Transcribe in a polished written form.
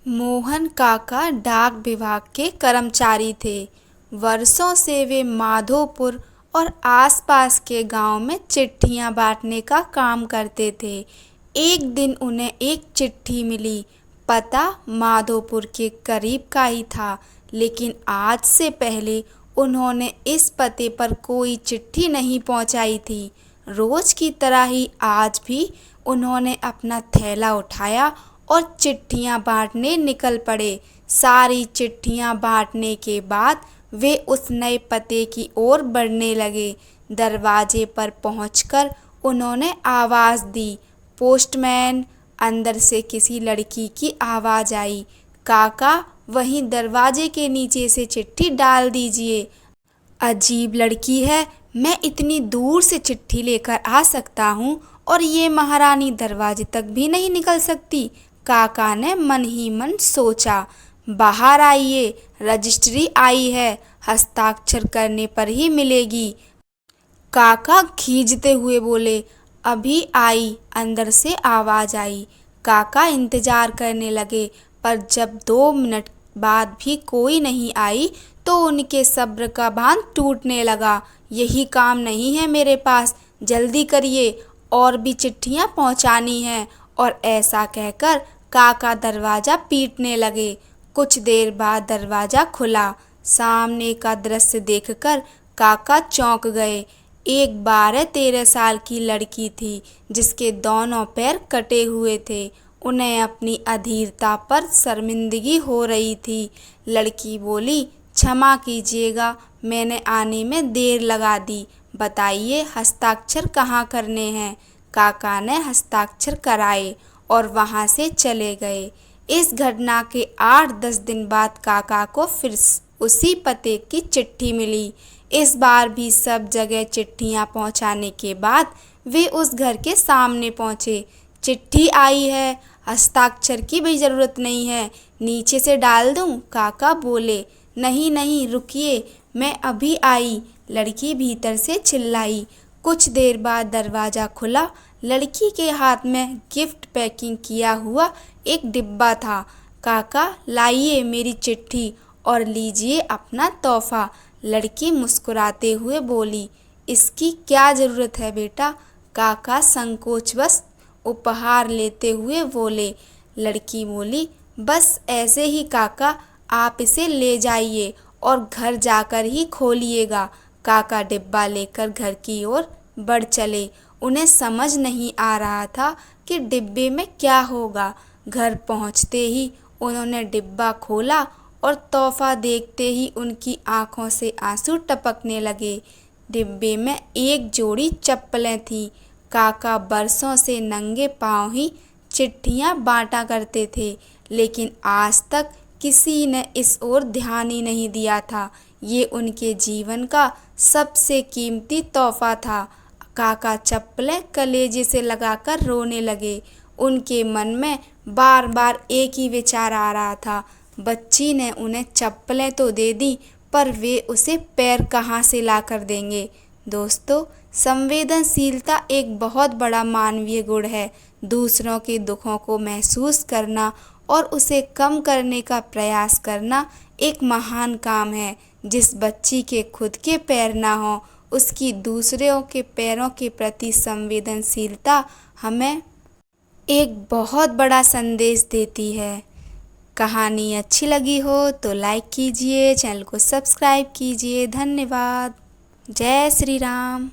मोहन काका डाक विभाग के कर्मचारी थे। वर्षों से वे माधोपुर और आसपास के गांव में चिट्ठियां बांटने का काम करते थे। एक दिन उन्हें एक चिट्ठी मिली। पता माधोपुर के करीब का ही था, लेकिन आज से पहले उन्होंने इस पते पर कोई चिट्ठी नहीं पहुंचाई थी। रोज की तरह ही आज भी उन्होंने अपना थैला उठाया और चिट्ठियां बांटने निकल पड़े। सारी चिट्ठियां बांटने के बाद वे उस नए पते की ओर बढ़ने लगे। दरवाजे पर पहुंचकर उन्होंने आवाज दी, पोस्टमैन। अंदर से किसी लड़की की आवाज आई, काका वहीं दरवाजे के नीचे से चिट्ठी डाल दीजिए। अजीब लड़की है, मैं इतनी दूर से चिट्ठी लेकर आ सकता हूँ और ये महारानी दरवाजे तक भी नहीं निकल सकती। काका ने मन ही मन सोचा। बाहर आइए, रजिस्ट्री आई है, हस्ताक्षर करने पर ही मिलेगी। काका खींचते हुए बोले, अभी आई। अंदर से आवाज आई। काका इंतजार करने लगे, पर जब 2 मिनट बाद भी कोई नहीं आई तो उनके सब्र का बांध टूटने लगा। यही काम नहीं है मेरे पास, जल्दी करिए, और भी चिट्ठियां पहुंचानी हैं। और ऐसा कहकर काका दरवाजा पीटने लगे। कुछ देर बाद दरवाजा खुला। सामने का दृश्य देखकर काका चौंक गए। एक 12-13 साल की लड़की थी, जिसके दोनों पैर कटे हुए थे। उन्हें अपनी अधीरता पर शर्मिंदगी हो रही थी। लड़की बोली, क्षमा कीजिएगा, मैंने आने में देर लगा दी। बताइए हस्ताक्षर कहाँ करने हैं। काका ने हस्ताक्षर कराए और वहाँ से चले गए। इस घटना के 8-10 दिन बाद काका को फिर उसी पते की चिट्ठी मिली। इस बार भी सब जगह चिट्ठियां पहुंचाने के बाद वे उस घर के सामने पहुंचे। चिट्ठी आई है, हस्ताक्षर की भी जरूरत नहीं है, नीचे से डाल दूं? काका बोले। नहीं नहीं, रुकिए, मैं अभी आई, लड़की भीतर से चिल्लाई। कुछ देर बाद दरवाजा खुला। लड़की के हाथ में गिफ्ट पैकिंग किया हुआ एक डिब्बा था। काका, लाइए मेरी चिट्ठी और लीजिए अपना तोहफा। लड़की मुस्कुराते हुए बोली, इसकी क्या जरूरत है बेटा? काका संकोचवश उपहार लेते हुए बोले। लड़की बोली, बस ऐसे ही काका, आप इसे ले जाइए और घर जाकर ही खोलिएगा। काका डिब्बा लेकर घर की ओर बढ़ चले। उन्हें समझ नहीं आ रहा था कि डिब्बे में क्या होगा। घर पहुंचते ही उन्होंने डिब्बा खोला और तोहफा देखते ही उनकी आंखों से आंसू टपकने लगे। डिब्बे में एक जोड़ी चप्पलें थीं। काका बरसों से नंगे पांव ही चिट्ठियां बांटा करते थे, लेकिन आज तक किसी ने इस ओर ध्यान ही नहीं दिया था। ये उनके जीवन का सबसे कीमती तोहफा था। काका चप्पलें कलेजे से लगाकर रोने लगे। उनके मन में बार बार एक ही विचार आ रहा था, बच्ची ने उन्हें चप्पलें तो दे दी, पर वे उसे पैर कहाँ से ला कर देंगे। दोस्तों, संवेदनशीलता एक बहुत बड़ा मानवीय गुण है। दूसरों के दुखों को महसूस करना और उसे कम करने का प्रयास करना एक महान काम है। जिस बच्ची के खुद के पैर ना हो, उसकी दूसरों के पैरों के प्रति संवेदनशीलता हमें एक बहुत बड़ा संदेश देती है। कहानी अच्छी लगी हो तो लाइक कीजिए, चैनल को सब्सक्राइब कीजिए। धन्यवाद। जय श्री राम।